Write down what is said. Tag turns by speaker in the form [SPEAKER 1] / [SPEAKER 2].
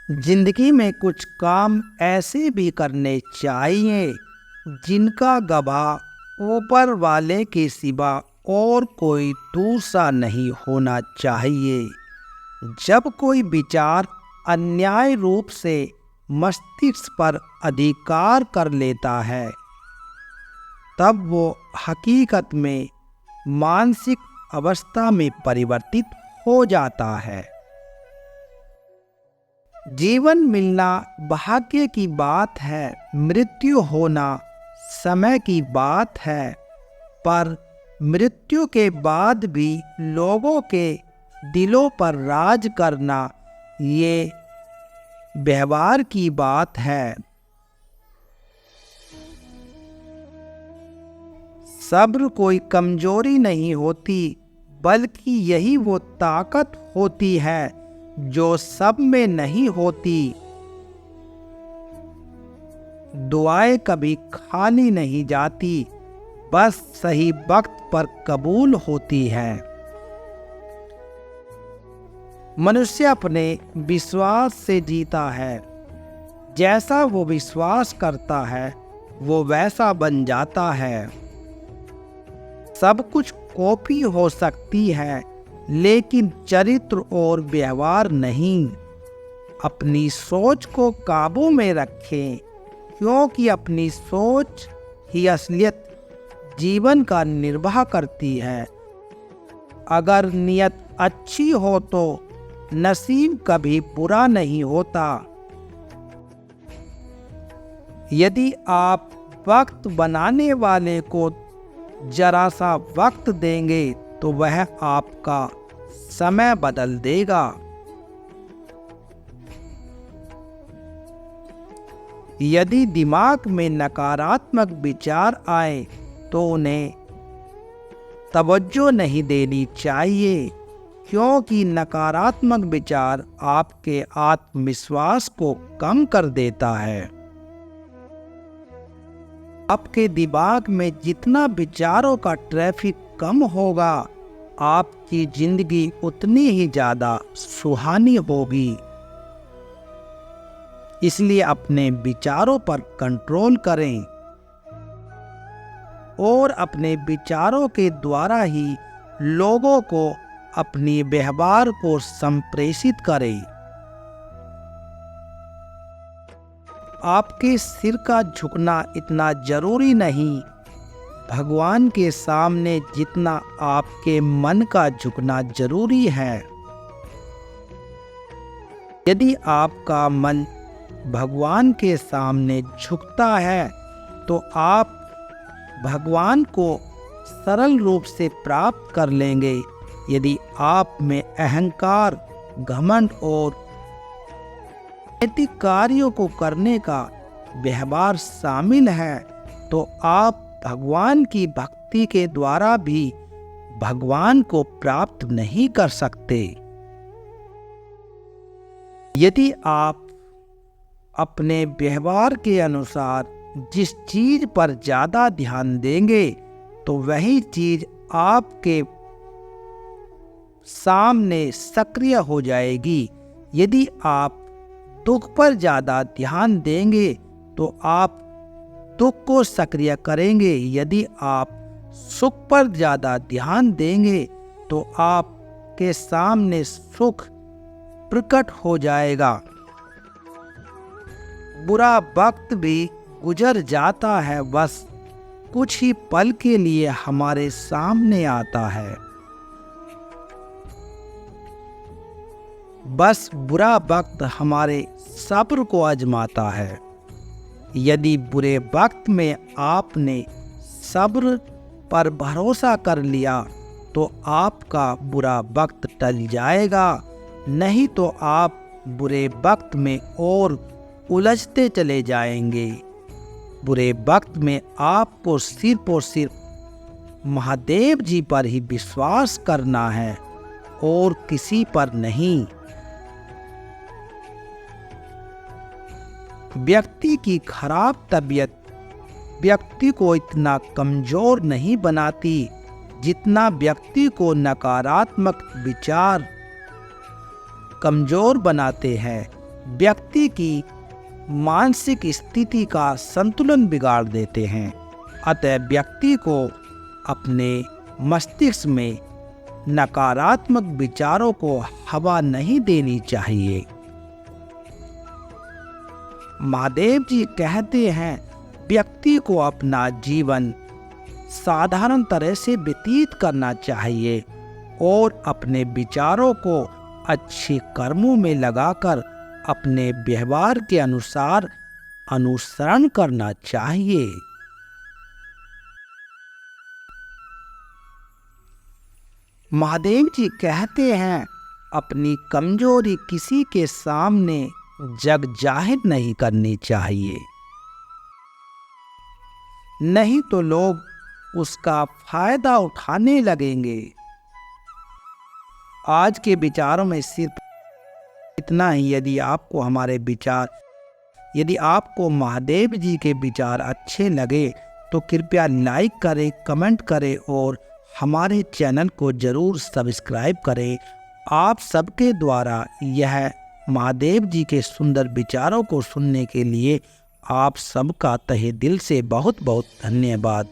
[SPEAKER 1] जिंदगी में कुछ काम ऐसे भी करने चाहिए जिनका गवाह ऊपर वाले के सिवा और कोई दूसरा नहीं होना चाहिए। जब कोई विचार अन्याय रूप से मस्तिष्क पर अधिकार कर लेता है, तब वो हकीकत में मानसिक अवस्था में परिवर्तित हो जाता है। जीवन मिलना भाग्य की बात है, मृत्यु होना समय की बात है, पर मृत्यु के बाद भी लोगों के दिलों पर राज करना ये व्यवहार की बात है। सब्र कोई कमजोरी नहीं होती, बल्कि यही वो ताकत होती है जो सब में नहीं होती। दुआएं कभी खाली नहीं जाती, बस सही वक्त पर कबूल होती है। मनुष्य अपने विश्वास से जीता है। जैसा वो विश्वास करता है वो वैसा बन जाता है। सब कुछ कॉपी हो सकती है, लेकिन चरित्र और व्यवहार नहीं। अपनी सोच को काबू में रखें, क्योंकि अपनी सोच ही असलियत जीवन का निर्वाह करती है। अगर नियत अच्छी हो तो नसीब कभी बुरा नहीं होता। यदि आप वक्त बनाने वाले को जरा सा वक्त देंगे तो वह आपका समय बदल देगा। यदि दिमाग में नकारात्मक विचार आए तो उन्हें तवज्जो नहीं देनी चाहिए, क्योंकि नकारात्मक विचार आपके आत्मविश्वास को कम कर देता है। आपके दिमाग में जितना विचारों का ट्रैफिक कम होगा, आपकी जिंदगी उतनी ही ज़्यादा सुहानी होगी। इसलिए अपने विचारों पर कंट्रोल करें और अपने विचारों के द्वारा ही लोगों को अपनी व्यवहार को संप्रेषित करें। आपके सिर का झुकना इतना जरूरी नहीं, भगवान के सामने जितना आपके मन का झुकना जरूरी है। यदि आपका मन भगवान के सामने झुकता है तो आप भगवान को सरल रूप से प्राप्त कर लेंगे। यदि आप में अहंकार, घमंड और नैतिक कार्यों को करने का व्यवहार शामिल है तो आप भगवान की भक्ति के द्वारा भी भगवान को प्राप्त नहीं कर सकते। यदि आप अपने व्यवहार के अनुसार जिस चीज पर ज्यादा ध्यान देंगे तो वही चीज आपके सामने सक्रिय हो जाएगी। यदि आप दुख पर ज्यादा ध्यान देंगे तो आप दुख को सक्रिय करेंगे। यदि आप सुख पर ज्यादा ध्यान देंगे तो आपके सामने सुख प्रकट हो जाएगा। बुरा वक्त भी गुजर जाता है, बस कुछ ही पल के लिए हमारे सामने आता है। बस बुरा वक्त हमारे सब्र को आजमाता है। यदि बुरे वक्त में आपने सब्र पर भरोसा कर लिया तो आपका बुरा वक्त टल जाएगा, नहीं तो आप बुरे वक्त में और उलझते चले जाएंगे। बुरे वक्त में आपको सिर्फ और सिर्फ महादेव जी पर ही विश्वास करना है और किसी पर नहीं। व्यक्ति की खराब तबीयत व्यक्ति को इतना कमजोर नहीं बनाती जितना व्यक्ति को नकारात्मक विचार कमजोर बनाते हैं। व्यक्ति की मानसिक स्थिति का संतुलन बिगाड़ देते हैं। अतः व्यक्ति को अपने मस्तिष्क में नकारात्मक विचारों को हवा नहीं देनी चाहिए। महादेव जी कहते हैं, व्यक्ति को अपना जीवन साधारण तरह से व्यतीत करना चाहिए और अपने विचारों को अच्छे कर्मों में लगाकर अपने व्यवहार के अनुसार अनुसरण करना चाहिए। महादेव जी कहते हैं, अपनी कमजोरी किसी के सामने जग जाहिर नहीं करनी चाहिए, नहीं तो लोग उसका फायदा उठाने लगेंगे। आज के विचारों में सिर्फ इतना ही। यदि आपको महादेव जी के विचार अच्छे लगे तो कृपया लाइक करें, कमेंट करें और हमारे चैनल को जरूर सब्सक्राइब करें। आप सबके द्वारा यह महादेव जी के सुंदर विचारों को सुनने के लिए आप सबका तहे दिल से बहुत बहुत धन्यवाद।